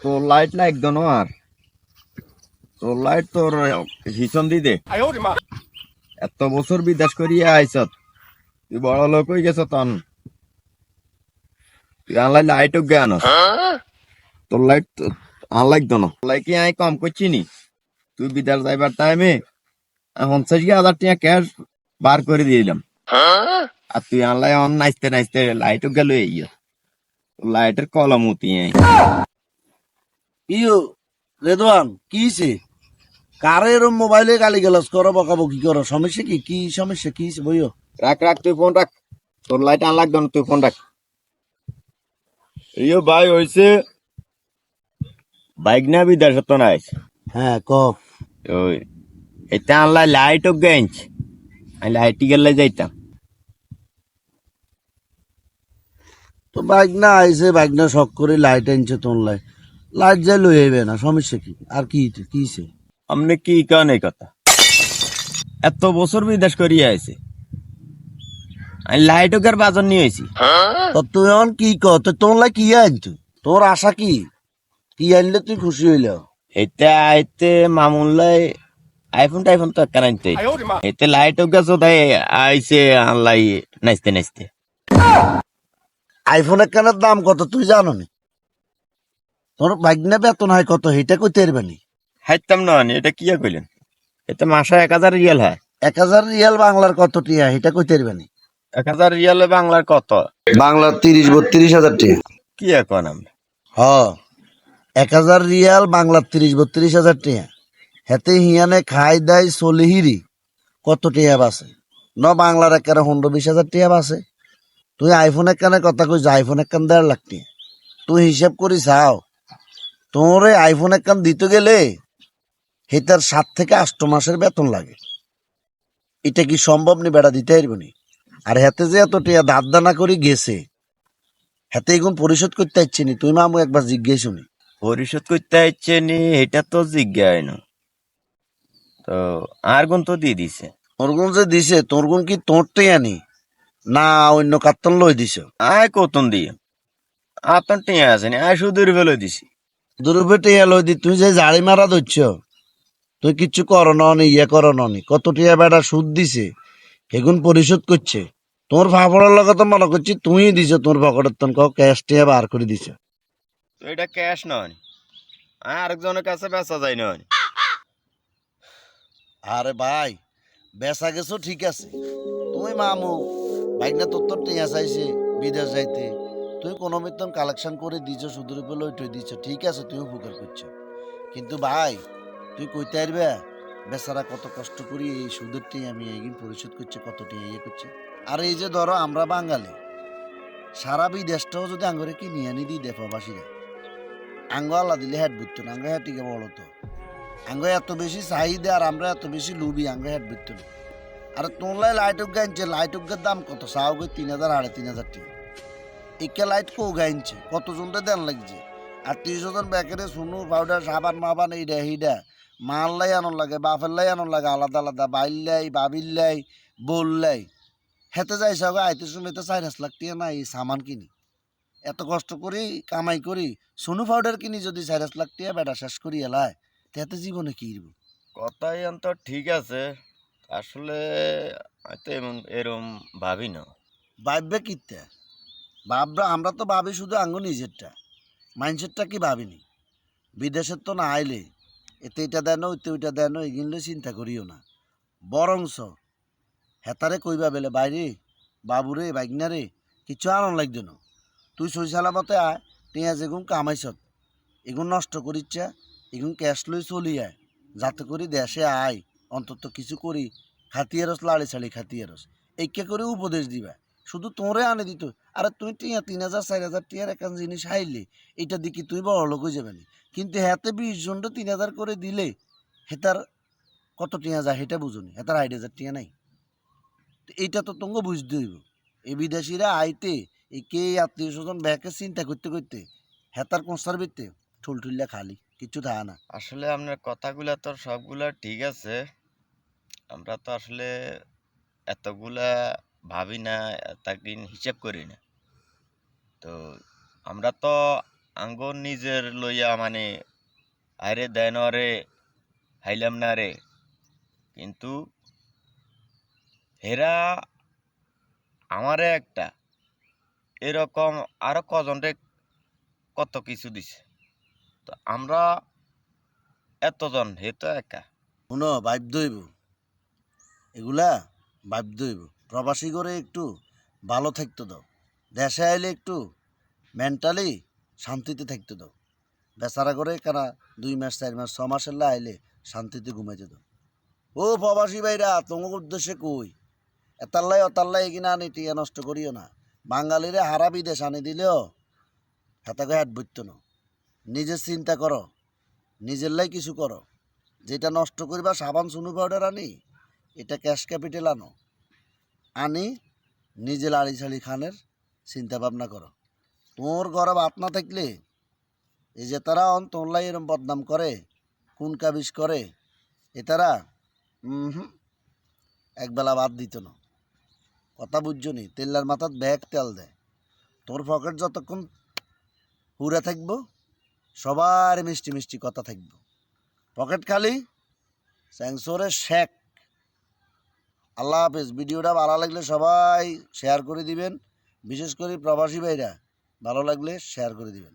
তোর লাইট লাগতো না আর তোর লাইট তোর হিসন দি দে এত বছর বিদেশ করিয়া আইসত তুই বড় লোক হয়ে গেছ তন তুই আনলাই লাইট জ্ঞান তোর লাইট আন লাগতো না লাইট কি আই কম করছি নি তুই বিদেশ যাইবার টাইমে 50,000 টাকা ক্যাশ বার করে দিলাম আর তুই আনলাই অন নাচতে নাচতে লাইট গেল এই লাইটের কলম উতি ইয়ো রেদওয়ান কিছে কারে এরম মোবাইলে গালি গালাজ করো বকাবকি করো সমস্যা কি কি সমস্যা কি বইও রাখ রাখ তুই ফোন রাখ তোর লাইট আন লাগতো না তুই ফোন রাখ ইয়ো ভাই হইছে বাইক না বিদেশ তো নাই হ্যাঁ ক ওই এটা আনলাই লাইট গেঞ্চ আমি লাইট গেলে যাইতাম তো বাইক না আইছে বাইক না শখ করে লাইট আনছে তোর লাইট যাই লই আইবে না সমস্যা কি আর কি কিছে আমনে কি কান এই কথা এত বছর বিদেশ করিয়া আইছে আমি লাইট ওকার বাজার নিয়ে আইছি তো তুই এখন কি ক তো তোর কি আনছো তোর আশা কি কি আনলে তুই খুশি হইল এটা আইতে মামুল্লাই আইফোন টাইফোন তো একটা আনতে এতে লাইট ওকার তাই আইছে আনলাই নাচতে নাচতে আইফোন একখানের দাম কত তুই জানো নি তোর বাইক না বেতন হয় কত এটা কইতে পারবানি হাইতাম না এটা কি কইলেন এতে মাসে 1,000 রিয়াল হয় 1,000 রিয়াল বাংলার কত টিয়া এটা কইতে পারবানি 1,000 রিয়াল বাংলার কত বাংলার 30-32 হাজার টিয়া কি এখন আমরা হ 1,000 রিয়াল বাংলার 30-32 হাজার টিয়া হেতে হিয়ানে খাই দাই চলিহিরি কত টিয়া বাসে ন বাংলার একারে 15-20 হাজার টিয়া বাসে তুই আইফোন একখানে কথা কইস আইফোন একখান 1.5 লাখ টিয়া তুই হিসাব করি চাও তোর আইফোন একখান দিতে গেলে হেতার 7 থেকে 8 মাসের বেতন লাগে এটা কি সম্ভব নি বেড়া দিতে পারবনি আর হেতে যে এত টিয়া দাঁত দানা করি গেছে হেতে এগুন পরিশোধ করতে ইচ্ছে নি তুই মামু একবার জিজ্ঞেস শুনি পরিশোধ করতে ইচ্ছে নি এটা তো জিজ্ঞাসা না তো আর গুণ তো দিয়ে দিছে তোর গুণ যে দিছে তোর গুণ কি তোর টিয়া নি না অন্য কাত্তন লই দিছ আয় কতন দিয়ে আপনার টিয়া আছে নি আয় শুধু বেলো দিছি দুরূপে টিয়া লই দি তুই যে জাড়ি মারা ধরছ তুই কিচ্ছু কর নি ইয়ে কর নি কত টিয়া বেড়া সুদ দিছে এগুন পরিশোধ করছে তোর ফাফড়ার লগে তো মনে করছি তুই দিছ তোর পকেটের তন ক্যাশ টিয়া বার করে দিছ তো এটা ক্যাশ নয় আরেকজনের কাছে বেচা যায় নয় আরে ভাই বেচা গেছো ঠিক আছে তুই মামু বাইক না তোর টিয়া চাইছে বিদেশ যাইতে তুই কোনো মতন কালেকশন করে দিছ সুদের উপর লই টই দিছ ঠিক আছে তুই উপকার করছো কিন্তু ভাই তুই কইতে পারবে বেচারা কত কষ্ট করি এই সুদের টিয়া আমি এইদিন পরিশোধ করছে কত টিয়া ইয়ে করছে আর এই যে ধরো আমরা বাঙালি সারা বিদেশটাও যদি আঙ্গরে কি নিয়ে আনি দিই দেশবাসীরা আঙ্গ আল্লাহ দিলে হ্যাট বুঝতো না আঙ্গ হ্যাটিকে বলো তো আঙ্গ এত বেশি চাহিদা আর আমরা এত বেশি লুবি আঙ্গ হ্যাট বুঝতো না আর তোমলাই লাইট গাইছে লাইট দাম কত চাও গই 3,000 3,500 টাকা একে লাইট কো গাইছে কত জনটা দেন লাগছে আর 30 জন ব্যাকেরে শুনু পাউডার সাবান মাবান এইটা এইটা মাল্লাই আনন লাগে বাফেল্লাই আনন লাগে আলাদা আলাদা বাইল্লাই বাবিল্লাই বললাই হেতে যাই সব আইতে শুনেতে 4-5 লাখ টাকা নাই সামান কিনি এত কষ্ট করি কামাই করি সোনু পাউডার কিনি যদি 4-5 লাখ টাকা বেটা শেষ করি এলায় তেতে জীবনে কি করব কথাই অন্তর ঠিক আছে আসলে হয়তো এরম ভাবি না ভাববে কিতে ভাবরা আমরা তো ভাবি শুধু আঙ্গ নিজেরটা মাইন্ডসেটটা কি ভাবিনি বিদেশের তো না আইলে এতে এটা দেন ওইতে ওইটা দেন এগুলো চিন্তা করিও না বরংস হেতারে কইবা বেলে বাইরে বাবুরে বাইকনারে কিছু আনন্দ লাগতো না তুই সই সালামতে আয় টিয়া যেগুন কামাইছত এগুন নষ্ট করিচ্ছা এগুন ক্যাশ লই চলি আয় যাতে করি দেশে আয় অন্তত কিছু করি খাতিয়ারস লাড়ি ছাড়ি খাতিয়ারস এইকে করে উপদেশ দিবা শুধু তোরে আনে দিত আরে তুই টিয়া 3,000 4,000 টিয়ার একখান জিনিস হাইলে এটা দিকে তুই বড় লোক হয়ে যাবেনি কিন্তু হাতে 20 জনটা 3,000 করে দিলে হেতার কত টিয়া যায় সেটা বুঝুনি হেতার 8,000 টিয়া নাই এইটা তো তোমাকে বুঝতে হইব এই বিদেশিরা আইতে এই কে আত্মীয় স্বজন ব্যাকে চিন্তা করতে করতে হেতার কনসার ভিত্তে ঠুলঠুল্লা খালি কিচ্ছু থাকে না আসলে আপনার কথাগুলা তো সবগুলা ঠিক আছে আমরা তো আসলে এতগুলা ভাবি না এতদিন হিসেব করি না তো আমরা তো আঙ্গ নিজের লইয়া মানে আরে দেন রে হাইলাম না রে, কিন্তু হেরা আমারে একটা এরকম আরো কজনরে কত কিছু দিছে, তো আমরা এতজন হে তো একা। শুনো, ভাবতে হইব এগুলা, ভাবতে হইব। প্রবাসী করে একটু ভালো থাকতে দাও, দেশে আইলে একটু মেন্টালি শান্তিতে থাকতে দাও। বেচারা করে কারা 2 মাস 4 মাস 6 মাসের লা আইলে শান্তিতে ঘুমাইতে দাও। ও প্রবাসী ভাইরা, তোমার উদ্দেশ্যে কই, এতাল্লাই অতাল্লাই এগিনা আনি টিয়া নষ্ট করিও না। বাঙালিরে হারা বিদেশ আনি দিলেও হাতাকে হাত বইত না। নিজের চিন্তা করো, নিজের লাই কিছু করো। যেটা নষ্ট করিবা সাবান সুনু পাউডার আনি, এটা ক্যাশ ক্যাপিটাল আনো, আনি নিজে লাড়ি ছাড়ি খানের চিন্তা ভাবনা করো। তোর ঘরে ভাত না থাকলে এই যে তারা তোরলাই এরম বদনাম করে, কোন কাবিজ করে, এ তারা একবেলা ভাত দিত না। কথা বুঝছো নি? তেল্লার মাথাত ব্যাগ তেল দেয়। তোর পকেট যতক্ষণ পুরা থাকবো, সবার মিষ্টি মিষ্টি কথা থাকবো। পকেট খালি, স্যাংসোরে শেক। আল্লাহ হাফেজ। ভিডিওটা ভালো লাগলে সবাই শেয়ার করে দিবেন, বিশেষ করে প্রবাসী ভাইরা ভালো লাগলে শেয়ার করে দিবেন।